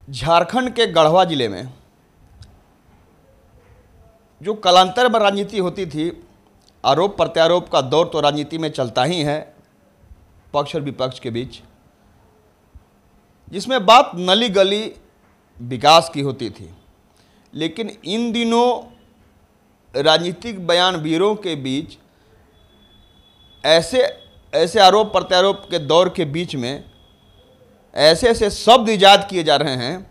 झारखंड के गढ़वा जिले में जो कालांतर में राजनीति होती थी, आरोप प्रत्यारोप का दौर तो राजनीति में चलता ही है पक्ष और विपक्ष के बीच, जिसमें बात नली गली विकास की होती थी। लेकिन इन दिनों राजनीतिक बयानवीरों के बीच ऐसे आरोप प्रत्यारोप के दौर के बीच में ऐसे ऐसे शब्द ईजाद किए जा रहे हैं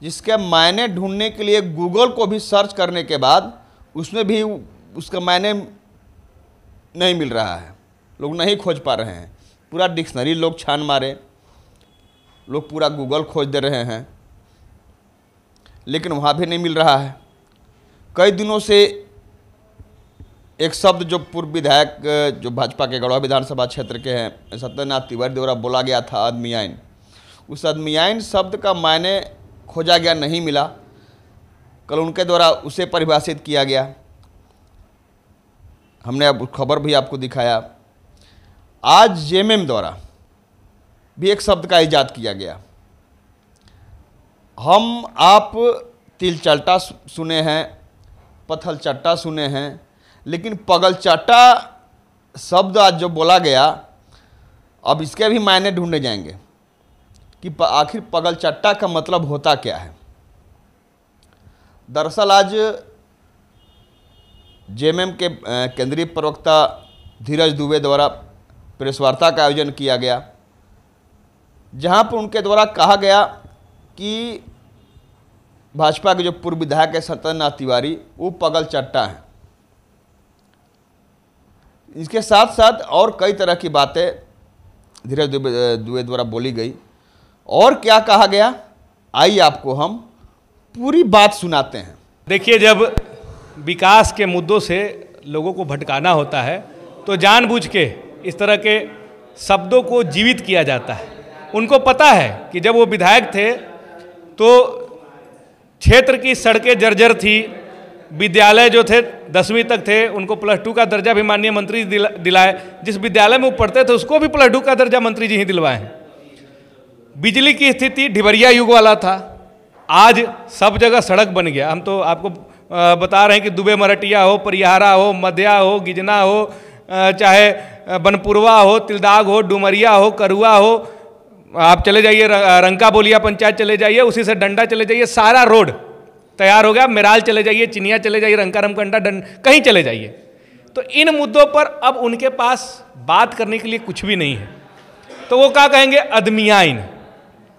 जिसके मायने ढूंढने के लिए गूगल को भी सर्च करने के बाद उसमें भी उसका मायने नहीं मिल रहा है, लोग नहीं खोज पा रहे हैं। पूरा डिक्शनरी लोग छान मारे, लोग पूरा गूगल खोज दे रहे हैं, लेकिन वहाँ भी नहीं मिल रहा है। कई दिनों से एक शब्द जो पूर्व विधायक जो भाजपा के गढ़वा विधानसभा क्षेत्र के हैं सत्यनाथ तिवारी द्वारा बोला गया था अदमियाइन, उस अदमियाइन शब्द का मायने खोजा गया, नहीं मिला। कल उनके द्वारा उसे परिभाषित किया गया, हमने अब खबर भी आपको दिखाया। आज जेएमएम द्वारा भी एक शब्द का इजाद किया गया। हम आप तिलचट्टा सुने हैं, पत्थल चट्टा सुने हैं, लेकिन पगल चट्टा शब्द आज जो बोला गया, अब इसके भी मायने ढूंढे जाएंगे कि आखिर पगल चट्टा का मतलब होता क्या है। दरअसल आज जेएमएम के केंद्रीय प्रवक्ता धीरज दुबे द्वारा प्रेस वार्ता का आयोजन किया गया, जहां पर उनके द्वारा कहा गया कि भाजपा के जो पूर्व विधायक है सत्यनाथ तिवारी वो पगल चट्टा हैं। इसके साथ साथ और कई तरह की बातें धीरज दुबे द्वारा बोली गई। और क्या कहा गया, आइए आपको हम पूरी बात सुनाते हैं। देखिए, जब विकास के मुद्दों से लोगों को भटकाना होता है तो जानबूझ के इस तरह के शब्दों को जीवित किया जाता है। उनको पता है कि जब वो विधायक थे तो क्षेत्र की सड़कें जर्जर थी, विद्यालय जो थे 10वीं तक थे उनको +2 का दर्जा भी माननीय मंत्री दिलाए। जिस विद्यालय में वो पढ़ते थे उसको भी +2 का दर्जा मंत्री जी ही दिलवाए हैं। बिजली की स्थिति ढिबरिया युग वाला था, आज सब जगह सड़क बन गया। हम तो आपको बता रहे हैं कि दुबे मरटिया हो, परिहारा हो, मध्या हो, गिजना हो, चाहे बनपुरवा हो, तिलदाग हो, डुमरिया हो, करुआ हो, आप चले जाइए रंका बोलिया पंचायत चले जाइए, उसी से डंडा चले जाइए, सारा रोड तैयार हो गया। मेराल चले जाइए, चिनिया चले जाइए, रंका रमकंडा कहीं चले जाइए। तो इन मुद्दों पर अब उनके पास बात करने के लिए कुछ भी नहीं है, तो वो क्या कहेंगे, अदमियाइन।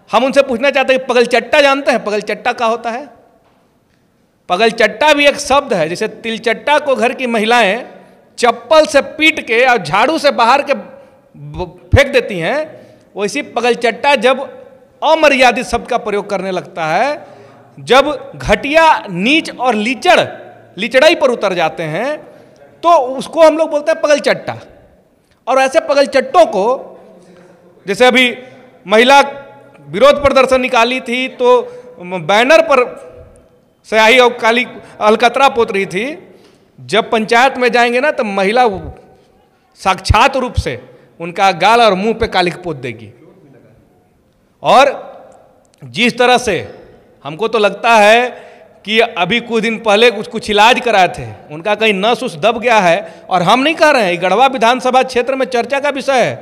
हम उनसे पूछना चाहते हैं पगल चट्टा जानते हैं? पगल चट्टा क्या होता है? पगल चट्टा भी एक शब्द है। जैसे तिलचट्टा को घर की महिलाएं चप्पल से पीट के और झाड़ू से बाहर के फेंक देती हैं, वैसी पगल चट्टा जब अमर्यादित शब्द का प्रयोग करने लगता है, जब घटिया नीच और लिचड़ाई पर उतर जाते हैं, तो उसको हम लोग बोलते हैं पगल चट्टा। और ऐसे पगल चट्टों को, जैसे अभी महिला विरोध प्रदर्शन निकाली थी तो बैनर पर स्याही और काली अलकतरा पोत रही थी। जब पंचायत में जाएंगे ना तो महिला साक्षात रूप से उनका गाल और मुंह पे कालिख पोत देगी। और जिस तरह से हमको तो लगता है कि अभी कुछ दिन पहले कुछ इलाज कराए थे, उनका कहीं नस उस दब गया है। और हम नहीं कह रहे हैं, गढ़वा विधानसभा क्षेत्र में चर्चा का विषय है।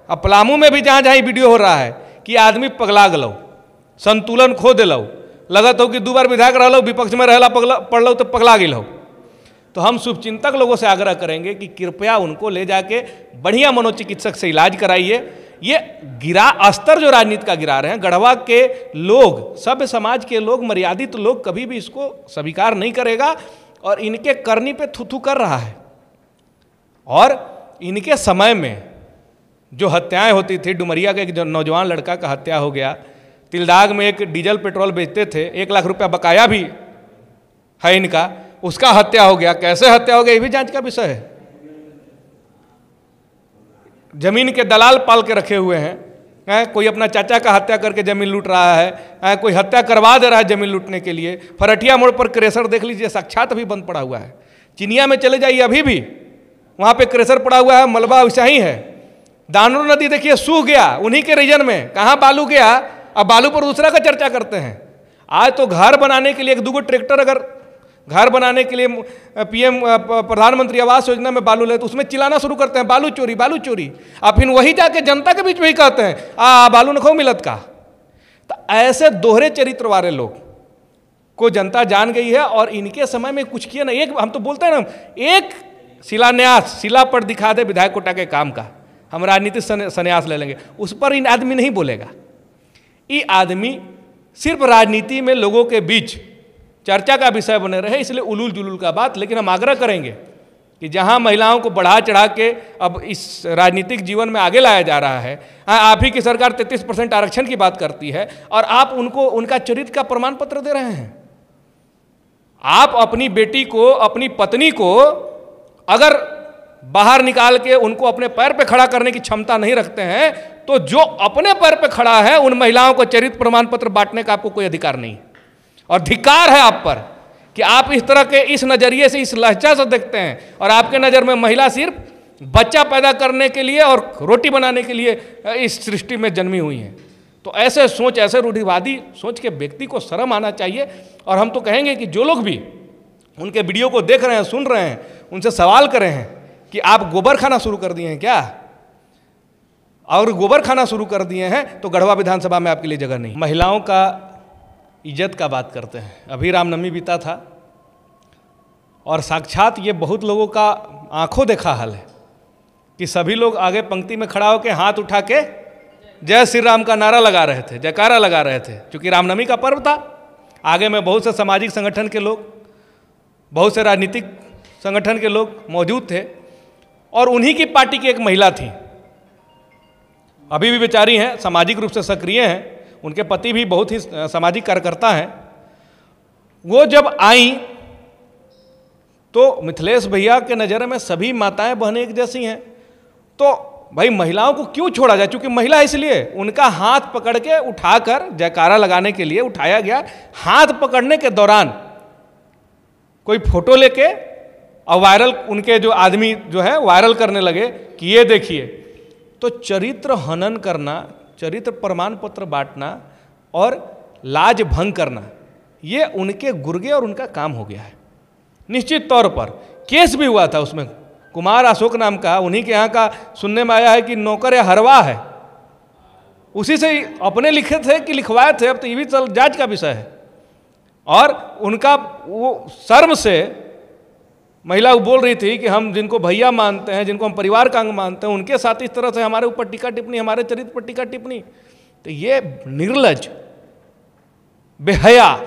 अब पलामू में भी जहाँ जहाँ वीडियो हो रहा है कि आदमी पगला गलो, संतुलन खो दिलो, लगत हो कि 2 बार विधायक रह लो, विपक्ष में रहला पढ़ लो तो पगला गिल हो। तो हम शुभचिंतक लोगों से आग्रह करेंगे कि कृपया उनको ले जाके बढ़िया मनोचिकित्सक से इलाज कराइए। ये स्तर जो राजनीति का गिरा रहे हैं, गढ़वा के लोग, सभ्य समाज के लोग, मर्यादित लोग कभी भी इसको स्वीकार नहीं करेगा। और इनके करनी पे थू कर रहा है। और इनके समय में जो हत्याएं होती थी, डुमरिया का एक नौजवान लड़का का हत्या हो गया, तिलदाग में एक डीजल पेट्रोल बेचते थे, 1 लाख रुपया बकाया भी है इनका, उसका हत्या हो गया। कैसे हत्या हो गया ये भी जांच का विषय है। जमीन के दलाल पाल के रखे हुए हैं, कोई अपना चाचा का हत्या करके जमीन लूट रहा है, कोई हत्या करवा दे रहा है जमीन लूटने के लिए। फरटिया मोड़ पर क्रेशर देख लीजिए, साक्षात अभी बंद पड़ा हुआ है। चिनिया में चले जाइए, अभी भी वहाँ पे क्रेशर पड़ा हुआ है, मलबा वैसा ही है। दानूर नदी देखिए सूख गया, उन्हीं के रीजन में। कहाँ बालू गया, अब बालू पर दूसरा का चर्चा करते हैं। आज तो घर बनाने के लिए 1-2 ट्रैक्टर अगर घर बनाने के लिए पीएम प्रधानमंत्री आवास योजना में बालू ले तो उसमें चिल्लाना शुरू करते हैं बालू चोरी बालू चोरी। अब फिर वही जाके जनता के बीच में ही कहते हैं बालू न खो मिलत का। तो ऐसे दोहरे चरित्र वाले लोग को जनता जान गई है और इनके समय में कुछ किया ना। एक हम तो बोलते हैं ना, एक शिलान्यास शिला पर दिखा दे विधायक कोटा के काम का, हम राजनीतिक संन्यास ले लेंगे, उस पर इन आदमी नहीं बोलेगा। ये आदमी सिर्फ राजनीति में लोगों के बीच चर्चा का विषय बने रहे, इसलिए उलूल जुलूल का बात। लेकिन हम आग्रह करेंगे कि जहां महिलाओं को बढ़ा चढ़ा के अब इस राजनीतिक जीवन में आगे लाया जा रहा है, आप ही की सरकार 33% आरक्षण की बात करती है और आप उनको उनका चरित्र का प्रमाण पत्र दे रहे हैं। आप अपनी बेटी को, अपनी पत्नी को अगर बाहर निकाल के उनको अपने पैर पे खड़ा करने की क्षमता नहीं रखते हैं, तो जो अपने पैर पे खड़ा है उन महिलाओं को चरित्र प्रमाण पत्र बांटने का आपको कोई अधिकार नहीं और धिक्कार है आप पर कि आप इस तरह के इस नजरिए से, इस लहजा से देखते हैं और आपके नज़र में महिला सिर्फ बच्चा पैदा करने के लिए और रोटी बनाने के लिए इस सृष्टि में जन्मी हुई हैं। तो ऐसे सोच, ऐसे रूढ़िवादी सोच के व्यक्ति को शर्म आना चाहिए। और हम तो कहेंगे कि जो लोग भी उनके वीडियो को देख रहे हैं, सुन रहे हैं, उनसे सवाल करें हैं कि आप गोबर खाना शुरू कर दिए हैं क्या? और गोबर खाना शुरू कर दिए हैं तो गढ़वा विधानसभा में आपके लिए जगह नहीं। महिलाओं का इज्जत का बात करते हैं। अभी रामनवमी बीता था और साक्षात ये बहुत लोगों का आंखों देखा हाल है कि सभी लोग आगे पंक्ति में खड़ा होकर हाथ उठा के जय श्री राम का नारा लगा रहे थे, जयकारा लगा रहे थे। क्योंकि रामनवमी का पर्व था, आगे में बहुत से सामाजिक संगठन के लोग, बहुत से राजनीतिक संगठन के लोग मौजूद थे और उन्हीं की पार्टी की एक महिला थी, अभी भी बेचारी हैं, सामाजिक रूप से सक्रिय हैं, उनके पति भी बहुत ही सामाजिक कार्यकर्ता हैं। वो जब आई तो मिथिलेश भैया के नज़र में सभी माताएं बहनें एक जैसी हैं। तो भाई महिलाओं को क्यों छोड़ा जाए? क्योंकि महिला इसलिए उनका हाथ पकड़ के उठाकर जयकारा लगाने के लिए उठाया गया। हाथ पकड़ने के दौरान कोई फोटो लेके और वायरल, उनके जो आदमी जो है वायरल करने लगे कि ये देखिए। तो चरित्र हनन करना, चरित्र प्रमाण पत्र बांटना और लाज भंग करना, ये उनके गुर्गे और उनका काम हो गया है। निश्चित तौर पर केस भी हुआ था उसमें, कुमार अशोक नाम का, उन्हीं के यहाँ का सुनने में आया है कि नौकर या हरवा है, उसी से अपने लिखे थे कि लिखवाए थे, अब तो ये भी चल जांच का विषय है। और उनका वो शर्म से महिला बोल रही थी कि हम जिनको भैया मानते हैं, जिनको हम परिवार का अंग मानते हैं, उनके साथ इस तरह से हमारे ऊपर टीका टिप्पणी, हमारे चरित्र पर टीका टिप्पणी। तो ये निर्लज, बेहया,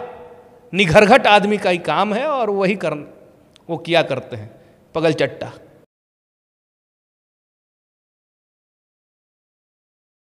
निघरघट आदमी का ही काम है और वही वो किया करते हैं, पगल चट्टा।